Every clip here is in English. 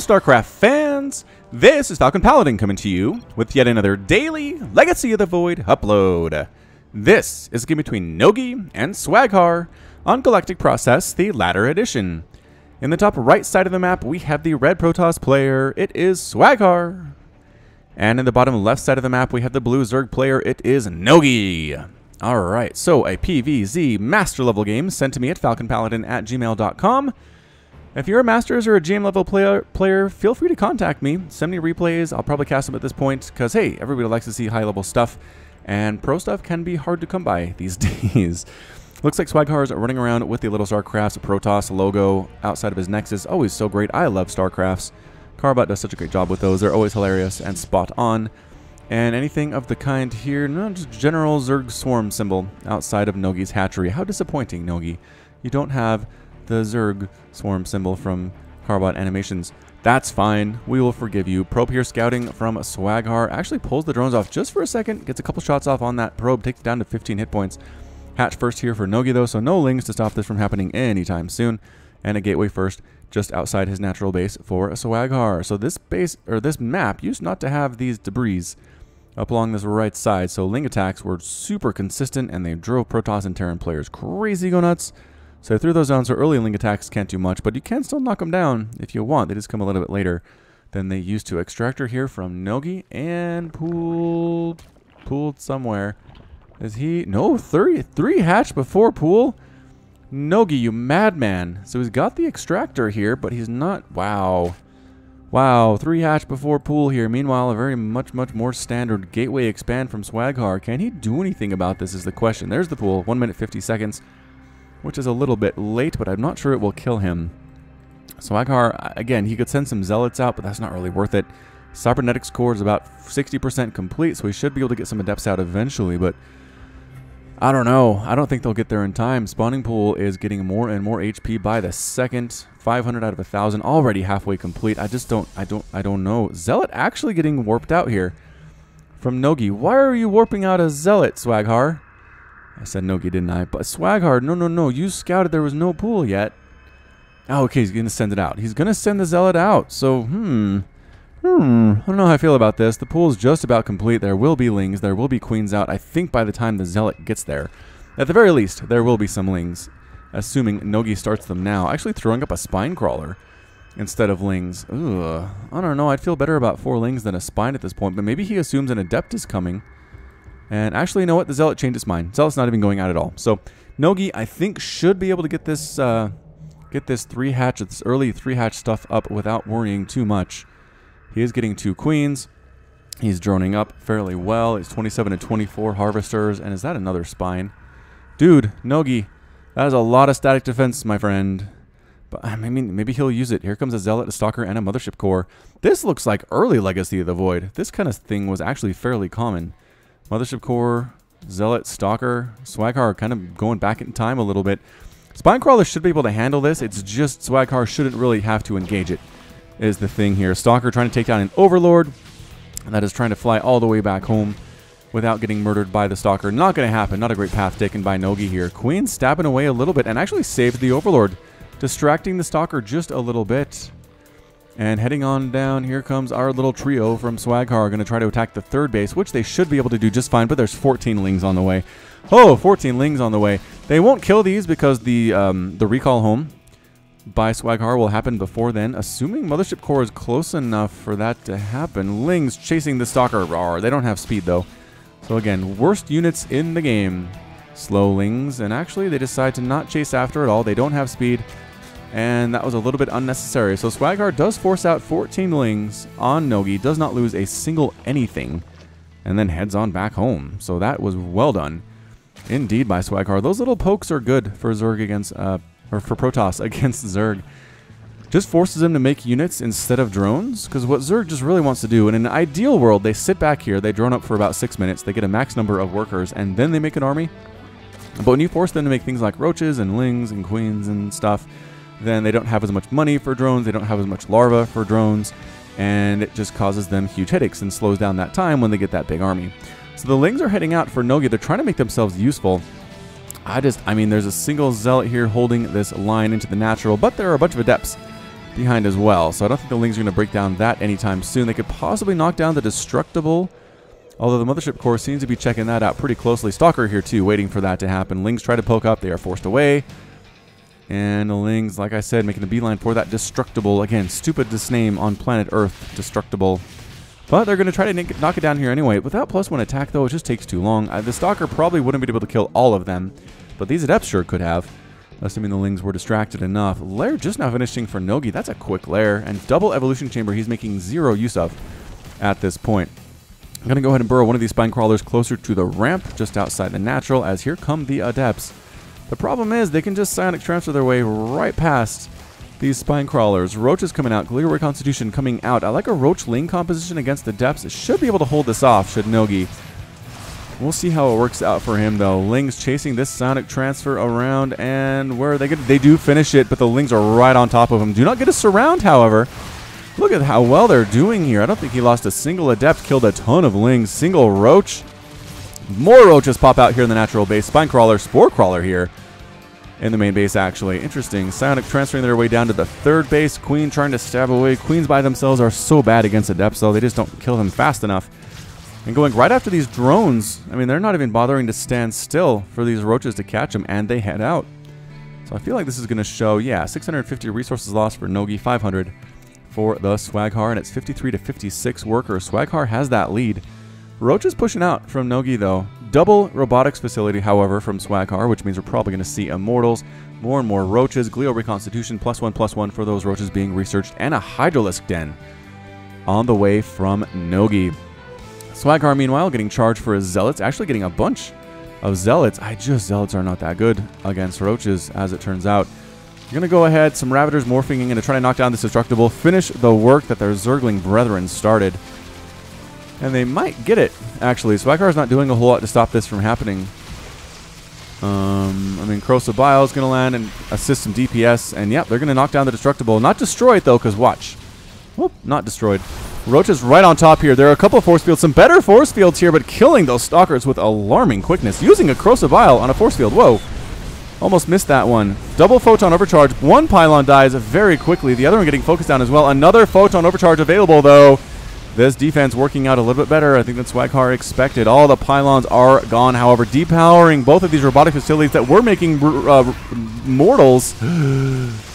StarCraft fans! This is Falcon Paladin coming to you with yet another daily Legacy of the Void upload. This is a game between nOgi and Swaghar on Galactic Process, the latter edition. In the top right side of the map, we have the red Protoss player. It is Swaghar. And in the bottom left side of the map, we have the blue Zerg player. It is nOgi. Alright, so a PvZ master level game sent to me at falconpaladin@gmail.com. If you're a Masters or a GM level player, feel free to contact me. Send me replays. I'll probably cast them at this point because, hey, everybody likes to see high level stuff. And pro stuff can be hard to come by these days. Looks like Swaghar is running around with the little StarCraft's Protoss logo outside of his Nexus. Always so great. I love StarCrafts. Carbot does such a great job with those. They're always hilarious and spot on. And anything of the kind here, no, just general Zerg swarm symbol outside of nOgi's hatchery. How disappointing, nOgi. You don't have the Zerg swarm symbol from Carbot Animations. That's fine. We will forgive you. Probe here scouting from Swaghar. Actually pulls the drones off just for a second. Gets a couple shots off on that probe. Takes it down to 15 hit points. Hatch first here for nOgi though, so no lings to stop this from happening anytime soon. And a gateway first just outside his natural base for Swaghar. So this base, or this map, used not to have these debris up along this right side. So ling attacks were super consistent and they drove Protoss and Terran players crazy go nuts. So through those down, so early ling attacks can't do much, but you can still knock them down if you want. They just come a little bit later than they used to. Extractor here from nOgi and pooled somewhere. Is he? No, three hatch before pool. nOgi, you madman. So he's got the extractor here, but he's not. Wow. Wow, 3 hatch before pool here. Meanwhile, a very much more standard gateway expand from Swaghar. Can he do anything about this is the question. There's the pool, 1 minute 50 seconds. Which is a little bit late, but I'm not sure it will kill him. Swaghar, again, he could send some zealots out, but that's not really worth it. Cybernetics core is about 60% complete, so he should be able to get some adepts out eventually, but I don't know. I don't think they'll get there in time. Spawning pool is getting more and more HP by the second. 500 out of 1,000, already halfway complete. I don't know. Zealot actually getting warped out here from nOgi. Why are you warping out a zealot, Swaghar? I said nOgi, didn't I? But Swaghar, no. You scouted there was no pool yet. Oh, okay, he's going to send it out. He's going to send the zealot out. So, I don't know how I feel about this. The pool is just about complete. There will be lings. There will be queens out. I think by the time the zealot gets there, at the very least, there will be some lings. Assuming nOgi starts them now. Actually throwing up a spine crawler instead of lings. Ugh. I don't know. I'd feel better about 4 lings than a spine at this point. But maybe he assumes an adept is coming. And actually, you know what? The Zealot changed its mind. Zealot's not even going out at all. So, nOgi, I think, should be able to get this 3 hatch, this early 3 hatch stuff up without worrying too much. He is getting 2 queens. He's droning up fairly well. It's 27 and 24 harvesters. And is that another spine? Dude, nOgi, that is a lot of static defense, my friend. But I mean, maybe he'll use it. Here comes a Zealot, a Stalker, and a Mothership Core. This looks like early Legacy of the Void. This kind of thing was actually fairly common. Mothership Core, Zealot, Stalker, Swaghar kind of going back in time a little bit. Spine Crawler should be able to handle this. It's just Swaghar shouldn't really have to engage it, is the thing here. Stalker trying to take down an Overlord. And that is trying to fly all the way back home without getting murdered by the Stalker. Not going to happen. Not a great path taken by nOgi here. Queen stabbing away a little bit and actually saves the Overlord, distracting the Stalker just a little bit. And heading on down, here comes our little trio from Swaghar. Going to try to attack the 3rd base, which they should be able to do just fine, but there's 14 lings on the way. Oh, 14 lings on the way. They won't kill these because the recall home by Swaghar will happen before then, assuming Mothership Core is close enough for that to happen. Lings chasing the Stalker. Rawr. They don't have speed, though. So again, worst units in the game. Slow lings, and actually they decide to not chase after at all. They don't have speed. And that was a little bit unnecessary. So Swaghar does force out 14 lings on nOgi, does not lose a single anything, and then heads on back home. So that was well done, indeed, by Swaghar. Those little pokes are good for Zerg against, or for Protoss against Zerg. Just forces them to make units instead of drones, because what Zerg just really wants to do, in an ideal world, they sit back here, they drone up for about 6 minutes, they get a max number of workers, and then they make an army. But when you force them to make things like roaches and lings and queens and stuff, then they don't have as much money for drones, they don't have as much larva for drones, and it just causes them huge headaches and slows down that time when they get that big army. So the lings are heading out for nOgi. They're trying to make themselves useful. I mean, there's a single Zealot here holding this line into the natural, but there are a bunch of adepts behind as well. So I don't think the Lings are going to break down that anytime soon. They could possibly knock down the Destructible, although the Mothership Core seems to be checking that out pretty closely. Stalker here too, waiting for that to happen. Lings try to poke up. They are forced away. And the Lings, like I said, making a beeline for that Destructible. Again, stupidest name on planet Earth, Destructible. But they're going to try to knock it down here anyway. Without +1 attack, though, it just takes too long. The Stalker probably wouldn't be able to kill all of them, but these Adepts sure could have, assuming the Lings were distracted enough. Lair just now finishing for nOgi. That's a quick Lair. And double Evolution Chamber he's making 0 use of at this point. I'm going to go ahead and burrow one of these Spine Crawlers closer to the ramp, just outside the natural, as here come the Adepts. The problem is they can just Psionic Transfer their way right past these Spine Crawlers. Roach is coming out. Glitter Reconstitution coming out. I like a Roach Ling composition against the Depths. It should be able to hold this off, should nOgi. We'll see how it works out for him, though. Lings chasing this Psionic Transfer around, and where are they good? They do finish it, but the Lings are right on top of him. Do not get a surround, however. Look at how well they're doing here. I don't think he lost a single Adept, killed a ton of Lings. Single Roach. More Roaches pop out here in the natural base. Spine Crawler, Spore Crawler here in the main base, actually. Interesting. Psionic transferring their way down to the third base. Queen trying to stab away. Queens by themselves are so bad against Adepts, though. They just don't kill them fast enough. And going right after these drones, I mean, they're not even bothering to stand still for these Roaches to catch them, and they head out. So I feel like this is going to show, yeah, 650 resources lost for nOgi, 500 for the Swaghar, and it's 53 to 56 workers. Swaghar has that lead. Roach is pushing out from nOgi, though. Double robotics facility, however, from Swaghar, which means we're probably going to see Immortals, more and more Roaches, Glio Reconstitution, +1/+1 for those Roaches being researched, and a Hydralisk Den on the way from nOgi. Swaghar, meanwhile, getting charged for his Zealots, actually getting a bunch of Zealots. Zealots are not that good against Roaches, as it turns out. You're going to go ahead, some Ravagers morphing in to try to knock down this Destructible, finish the work that their Zergling brethren started. And they might get it, actually. Swaghar's not doing a whole lot to stop this from happening. I mean, Corrosive Bile is going to land and assist some DPS. And, yep, they're going to knock down the Destructible. Not destroy it, though, because watch. Whoop, not destroyed. Roach is right on top here. There are a couple of force fields. Some better force fields here, but killing those Stalkers with alarming quickness. Using a Corrosive Bile on a force field. Whoa. Almost missed that one. Double Photon Overcharge. One Pylon dies very quickly. The other one getting focused down as well. Another Photon Overcharge available, though. This defense working out a little bit better, I think, than Swaghar expected. All the pylons are gone, however, depowering both of these robotic facilities that were making mortals.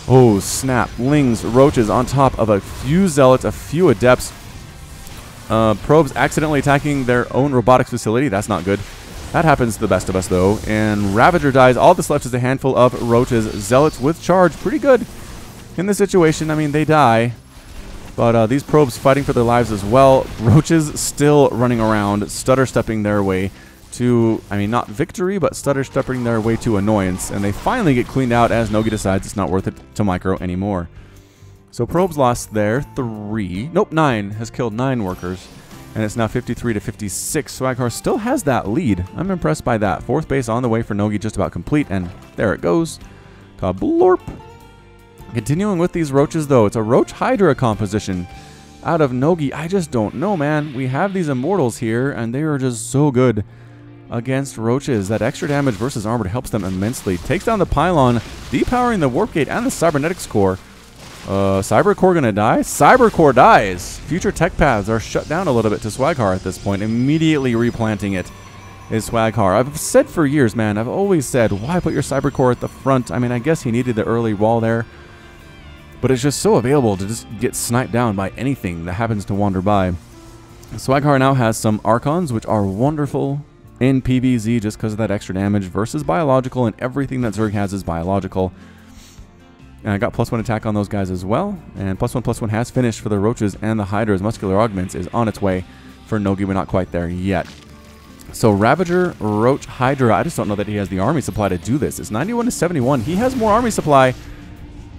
Oh, snap. Lings, Roaches on top of a few Zealots, a few Adepts. Probes accidentally attacking their own robotics facility. That's not good. That happens to the best of us, though. And Ravager dies. All that's left is a handful of Roaches. Zealots with charge. Pretty good in this situation. I mean, they die. But these probes fighting for their lives as well. Roaches still running around, stutter-stepping their way to, I mean, not victory, but stutter-stepping their way to annoyance. And they finally get cleaned out as nOgi decides it's not worth it to micro anymore. So probes lost there. 9 has killed 9 workers. And it's now 53 to 56. Swaghar still has that lead. I'm impressed by that. 4th base on the way for nOgi, just about complete. And there it goes. Kablorp. Continuing with these Roaches, though, it's a Roach Hydra composition out of nOgi. I just don't know, man. We have these Immortals here, and they are just so good against Roaches. That extra damage versus armored helps them immensely. Takes down the Pylon, depowering the Warp Gate and the Cybernetics Core. Cyber Core gonna die? Cyber Core dies. Future tech paths are shut down a little bit to Swaghar at this point. Immediately replanting it is Swaghar. I've said for years, man, I've always said, why put your Cyber Core at the front? I mean, I guess he needed the early wall there. But it's just so available to just get sniped down by anything that happens to wander by. Swaghar now has some Archons, which are wonderful in PvZ just because of that extra damage versus biological, and everything that Zerg has is biological. And I got +1 attack on those guys as well. And +1/+1 has finished for the Roaches and the Hydras. Muscular Augments is on its way for nOgi, but not quite there yet. So Ravager, Roach, Hydra, I just don't know that he has the army supply to do this. It's 91 to 71. He has more army supply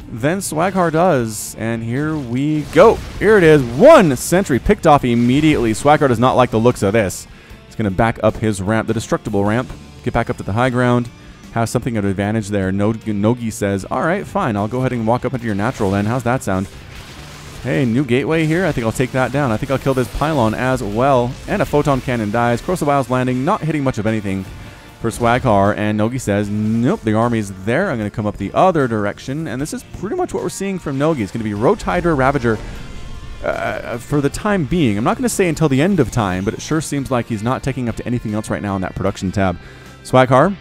than Swaghar does, and here we go. Here it is. 1 sentry picked off immediately. Swaghar does not like the looks of this. He's going to back up his ramp, the destructible ramp, get back up to the high ground, have something of an advantage there. nOgi says, all right, fine, I'll go ahead and walk up into your natural then. How's that sound? Hey, new gateway here. I think I'll take that down. I think I'll kill this Pylon as well. And a Photon Cannon dies. Corrosive Bile's landing, not hitting much of anything. for Swaghar, and nOgi says, nope, the army's there. I'm going to come up the other direction, and this is pretty much what we're seeing from nOgi. It's going to be Roach Hydra Ravager for the time being. I'm not going to say until the end of time, but it sure seems like he's not taking up to anything else right now in that production tab. Swaghar,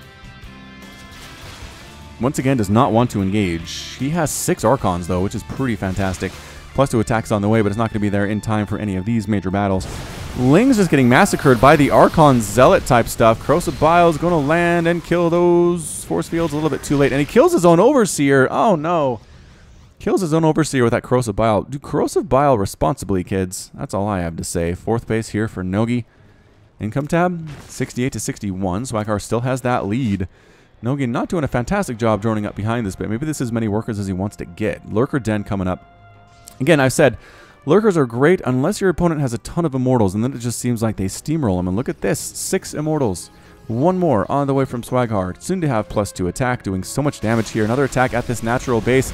once again, does not want to engage. He has 6 Archons, though, which is pretty fantastic. +2 attacks on the way, but it's not going to be there in time for any of these major battles. Ling's just getting massacred by the Archon Zealot type stuff. Corrosive Bile is going to land and kill those force fields a little bit too late. And he kills his own Overseer. Oh, no. Kills his own Overseer with that Corrosive Bile. Do Corrosive Bile responsibly, kids. That's all I have to say. 4th base here for nOgi. Income tab, 68 to 61. Swaghar still has that lead. nOgi not doing a fantastic job droning up behind this bit. Maybe this is as many workers as he wants to get. Lurker Den coming up. Again, I've said, lurkers are great unless your opponent has a ton of Immortals, and then it just seems like they steamroll them. And look at this, 6 Immortals. 1 more on the way from Swaghar. Soon to have +2 attack, doing so much damage here. Another attack at this natural base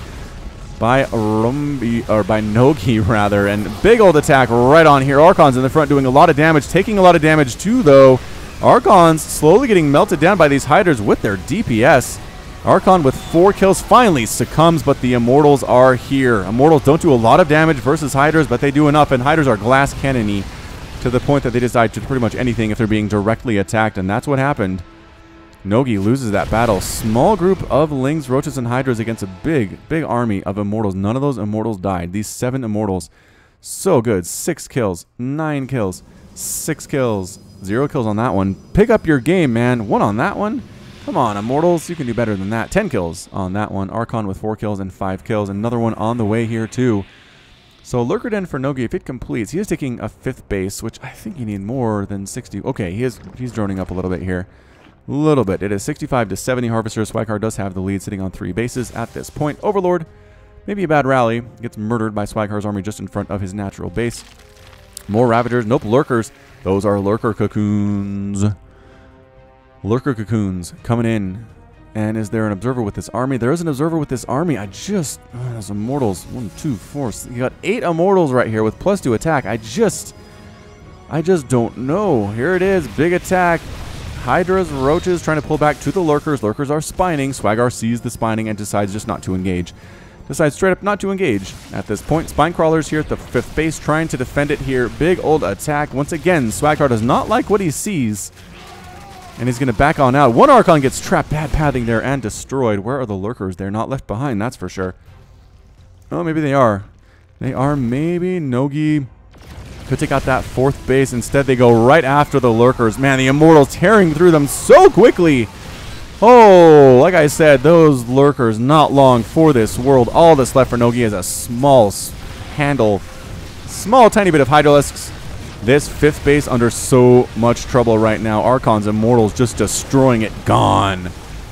by nOgi, rather. And big old attack right on here. Archons in the front doing a lot of damage, taking a lot of damage too, though. Archons slowly getting melted down by these Hydras with their DPS. Archon with 4 kills finally succumbs, but the Immortals are here. Immortals don't do a lot of damage versus Hydras, but they do enough, and Hydras are glass cannon-y to the point that they decide to pretty much anything if they're being directly attacked, and that's what happened. nOgi loses that battle. Small group of Lings, Roaches, and Hydras against a big, big army of Immortals. None of those Immortals died. These 7 Immortals, so good. 6 kills, 9 kills, 6 kills, 0 kills on that one. Pick up your game, man. 1 on that one. Come on, Immortals, you can do better than that. 10 kills on that one. Archon with 4 kills and 5 kills. Another one on the way here, too. So, Lurker Den for nOgi, if it completes, he is taking a 5th base, which I think you need more than 60. Okay, he's droning up a little bit here. A little bit. It is 65 to 70 Harvesters. Swaghar does have the lead, sitting on 3 bases at this point. Overlord, maybe a bad rally. Gets murdered by Swaghar's army just in front of his natural base. More Ravagers. Nope, Lurkers. Those are Lurker Cocoons. Lurker Cocoons coming in. And is there an observer with this army? There is an observer with this army. Those Immortals. 1, 2, 4. You got 8 Immortals right here with +2 attack. I just don't know. Here it is. Big attack. Hydras, Roaches trying to pull back to the Lurkers. Lurkers are spining. Swaghar sees the spining and decides just not to engage. Decides straight up not to engage at this point. Spine Crawlers here at the 5th base trying to defend it here. Big old attack. Once again, Swaghar does not like what he sees. And he's going to back on out. 1 Archon gets trapped. Bad pathing there and destroyed. Where are the Lurkers? They're not left behind, that's for sure. Oh, maybe they are. They are maybe. nOgi could take out that 4th base. Instead, they go right after the Lurkers. Man, the Immortals tearing through them so quickly. Oh, like I said, those Lurkers not long for this world. All that's left for nOgi is a small tiny bit of Hydralisks. This 5th base under so much trouble right now. Archons, Immortals just destroying it. Gone.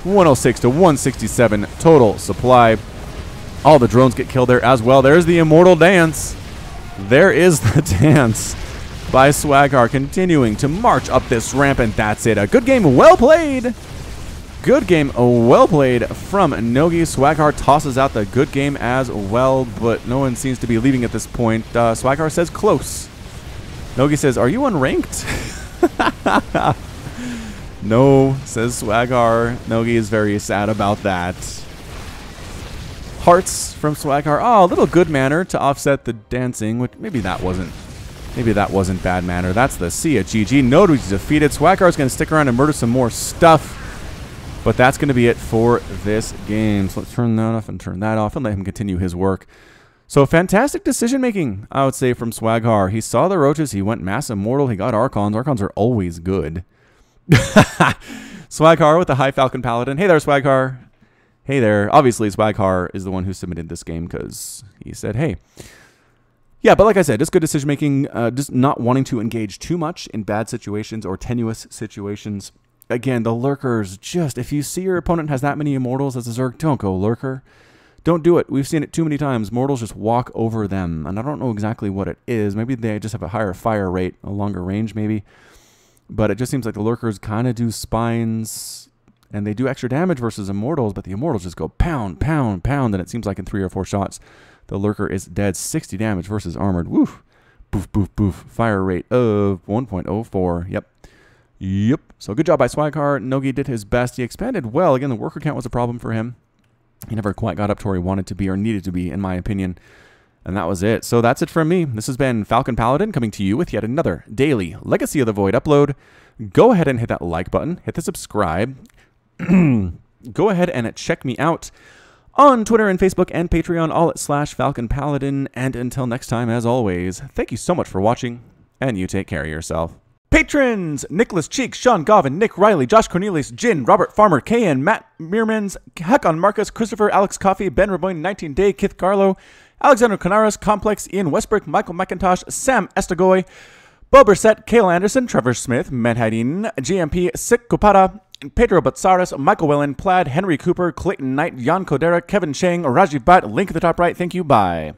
106 to 167 total supply. All the drones get killed there as well. There's the Immortal dance. There is the dance by Swaghar, continuing to march up this ramp, and that's it. A good game, well played. Good game, well played from nOgi. Swaghar tosses out the good game as well, but no one seems to be leaving at this point. Swaghar says close. nOgi says, are you unranked? No, says Swaghar. nOgi is very sad about that. Hearts from Swaghar. Oh, a little good manner to offset the dancing, which maybe that wasn't bad manner. That's the Sia GG. nOgi's defeated. Swaghar is going to stick around and murder some more stuff. But that's going to be it for this game. So let's turn that off and turn that off and let him continue his work. So fantastic decision making, I would say, from Swaghar. He saw the Roaches. He went Mass Immortal. He got Archons. Archons are always good. Swaghar with the High Falcon Paladin. Hey there, Swaghar. Hey there. Obviously, Swaghar is the one who submitted this game because he said, hey. Yeah, but like I said, just good decision making. Just not wanting to engage too much in bad situations or tenuous situations. Again, the Lurkers, just if you see your opponent has that many Immortals as a Zerg, don't go Lurker. Don't do it. We've seen it too many times. Mortals just walk over them, and I don't know exactly what it is. Maybe they just have a higher fire rate, a longer range maybe. But it just seems like the Lurkers kind of do spines, and they do extra damage versus Immortals, but the Immortals just go pound, pound, pound, and it seems like in 3 or 4 shots, the Lurker is dead. 60 damage versus Armored. Woof. Boof, boof, boof. Fire rate of 1.04. Yep. Yep. So good job by Swaghar. nOgi did his best. He expanded well. Again, the worker count was a problem for him. He never quite got up to where he wanted to be or needed to be, in my opinion. And that was it. So that's it from me. This has been Falcon Paladin coming to you with yet another daily Legacy of the Void upload. Go ahead and hit that like button. Hit the subscribe. Go ahead and check me out on Twitter and Facebook and Patreon, all at /Falcon Paladin. And until next time, as always, thank you so much for watching, and you take care of yourself. Patrons! Nicholas Cheek, Sean Govin, Nick Riley, Josh Cornelius, Jin, Robert Farmer, KN, Matt Meermans, Hakon Marcus, Christopher, Alex Coffey, Ben Raboyne, 19 Day, Kith Carlo, Alexander Canaras, Complex, Ian Westbrook, Michael McIntosh, Sam Estagoy, Bo Brissett, Kale Anderson, Trevor Smith, Menhadin, GMP, Sik Kupada, Pedro Batsaris, Michael Wellen, Plaid, Henry Cooper, Clayton Knight, Jan Kodera, Kevin Chang, Raji Butt, link at the top right. Thank you. Bye.